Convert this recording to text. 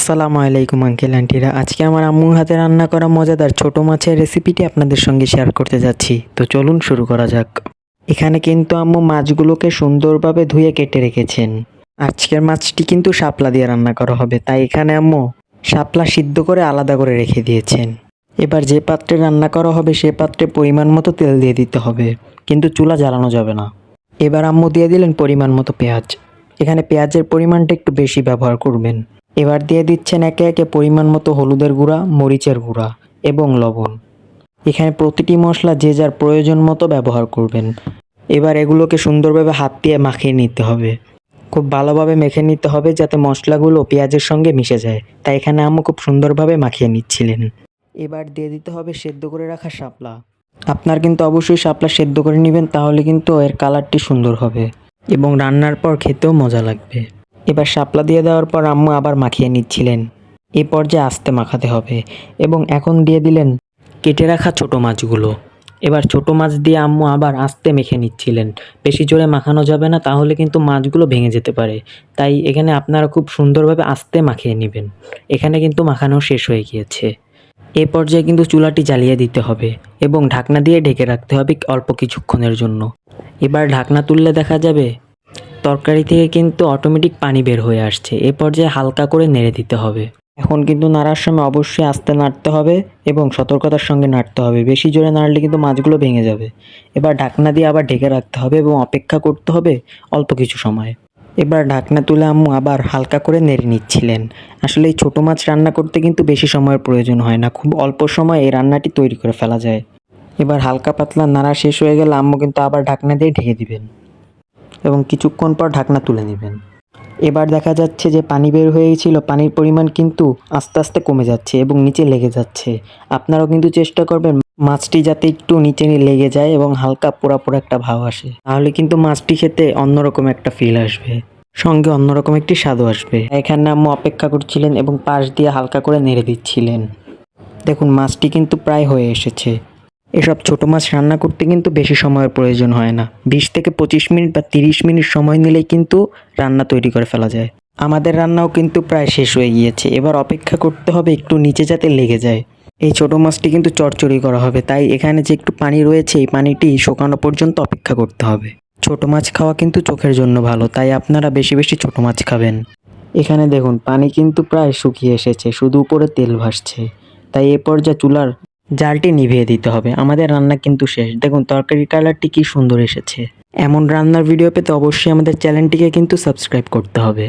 আসসালামু আলাইকুম আঙ্কেল আন্টিরা। আজকে আমার আম্মুর হাতে রান্না করা মজাদার ছোট মাছের রেসিপিটি আপনাদের সঙ্গে শেয়ার করতে যাচ্ছি। তো চলুন শুরু করা যাক। এখানে কিন্তু আম্মু মাছগুলোকে সুন্দরভাবে ধুয়ে কেটে রেখেছেন। আজকের মাছটি কিন্তু শাপলা দিয়ে রান্না করা হবে, তাই এখানে আম্মু শাপলা সিদ্ধ করে আলাদা করে রেখে দিয়েছেন। এবার যে পাত্রে রান্না করা হবে সে পাত্রে পরিমাণ মতো তেল দিয়ে দিতে হবে, কিন্তু চুলা জ্বালানো যাবে না। এবার আম্মু দিয়ে দিলেন পরিমাণ মতো পেঁয়াজ। এখানে পেঁয়াজের পরিমাণটা একটু বেশি ব্যবহার করবেন। এবার দিয়ে দিচ্ছেন একে একে পরিমাণ মতো হলুদের গুঁড়া, মরিচের গুঁড়া এবং লবণ। এখানে প্রতিটি মশলা যে যার প্রয়োজন মতো ব্যবহার করবেন। এবার এগুলোকে সুন্দরভাবে হাত দিয়ে মাখিয়ে নিতে হবে। খুব ভালোভাবে মেখে নিতে হবে যাতে মশলাগুলো পেঁয়াজের সঙ্গে মিশে যায়, তাই এখানে আম্মু খুব সুন্দরভাবে মাখিয়ে নিচ্ছিলেন। এবার দিয়ে দিতে হবে সেদ্ধ করে রাখা শাপলা। আপনার কিন্তু অবশ্যই শাপলা সেদ্ধ করে নেবেন, তাহলে কিন্তু এর কালারটি সুন্দর হবে এবং রান্নার পর খেতেও মজা লাগবে। এবার শাপলা দিয়ে দেওয়ার পর আম্মু আবার মাখিয়ে নিচ্ছিলেন। এই পর্যায়ে আস্তে মাখাতে হবে এবং এখন দিয়ে দিলেন কেটে রাখা ছোট মাছগুলো। এবার ছোট মাছ দিয়ে আম্মু আবার আস্তে মেখে নিচ্ছিলেন। বেশি জোরে মাখানো যাবে না, তাহলে কিন্তু মাছগুলো ভেঙে যেতে পারে। তাই এখানে আপনারা খুব সুন্দরভাবে আস্তে মাখিয়ে নেবেন। এখানে কিন্তু মাখানো শেষ হয়ে গিয়েছে। এই পর্যায়ে কিন্তু চুলাটি জ্বালিয়ে দিতে হবে এবং ঢাকনা দিয়ে ঢেকে রাখতে হবে অল্প কিছুক্ষণের জন্য। এবার ঢাকনা তুললে দেখা যাবে তরকারি থেকে কিন্তু অটোমেটিক পানি বের হয়ে আসছে। এ পর্যায়ে হালকা করে নেড়ে দিতে হবে। এখন কিন্তু নাড়ার সময় অবশ্যই আস্তে নাড়তে হবে এবং সতর্কতার সঙ্গে নাড়তে হবে। বেশি জোরে নাড়লে কিন্তু মাছগুলো ভেঙে যাবে। এবার ঢাকনা দিয়ে আবার ঢেকে রাখতে হবে এবং অপেক্ষা করতে হবে অল্প কিছু সময়। এবার ঢাকনা তুলে আম্মু আবার হালকা করে নেড়ে নিচ্ছিলেন। আসলে এই ছোটো মাছ রান্না করতে কিন্তু বেশি সময়ের প্রয়োজন হয় না, খুব অল্প সময়ে এই রান্নাটি তৈরি করে ফেলা যায়। এবার হালকা পাতলা নাড়া শেষ হয়ে গেলে আম্মু কিন্তু আবার ঢাকনা দিয়ে ঢেকে দিবেন এবং কিছুক্ষণ পর ঢাকনা তুলে নেবেন। এবার দেখা যাচ্ছে যে পানি বের হয়েছিল, পানির পরিমাণ কিন্তু আস্তে আস্তে কমে যাচ্ছে এবং নিচে লেগে যাচ্ছে। আপনারাও কিন্তু চেষ্টা করবেন মাছটি যাতে একটু নিচে লেগে যায় এবং হালকা পোড়া পোড়া একটা ভাব আসে, তাহলে কিন্তু মাছটি খেতে অন্যরকম একটা ফিল আসবে, সঙ্গে অন্যরকম একটি স্বাদও আসবে। এখানে আম্মু অপেক্ষা করছিলেন এবং পাশ দিয়ে হালকা করে নেড়ে দিচ্ছিলেন। দেখুন মাছটি কিন্তু প্রায় হয়ে এসেছে। এসব ছোট মাছ রান্না করতে কিন্তু বেশি সময়ের প্রয়োজন হয় না। 20 থেকে 25 মিনিট বা 30 মিনিট সময় নিলেই কিন্তু রান্না তৈরি করে ফেলা যায়। আমাদের রান্নাও কিন্তু প্রায় শেষ হয়ে গিয়েছে। এবার অপেক্ষা করতে হবে একটু নিচে যাতে লেগে যায়। এই ছোট মাছটি কিন্তু চচ্চড়ি করা হবে, তাই এখানে যে একটু পানি রয়েছে এই পানিটি শুকানো পর্যন্ত অপেক্ষা করতে হবে। ছোট মাছ খাওয়া কিন্তু চোখের জন্য ভালো, তাই আপনারা বেশি বেশি ছোট মাছ খাবেন। এখানে দেখুন পানি কিন্তু প্রায় শুকিয়ে এসেছে, শুধু উপরে তেল ভাসছে। তাই এ পর্যায়ে চুলার জালটি নিভিয়ে দিতে হবে। আমাদের রান্না কিন্তু শেষ। দেখুন তরকারির কালারটি কি সুন্দর এসেছে। এমন রান্নার ভিডিও পেতে অবশ্যই আমাদের চ্যানেলটিকে কিন্তু সাবস্ক্রাইব করতে হবে।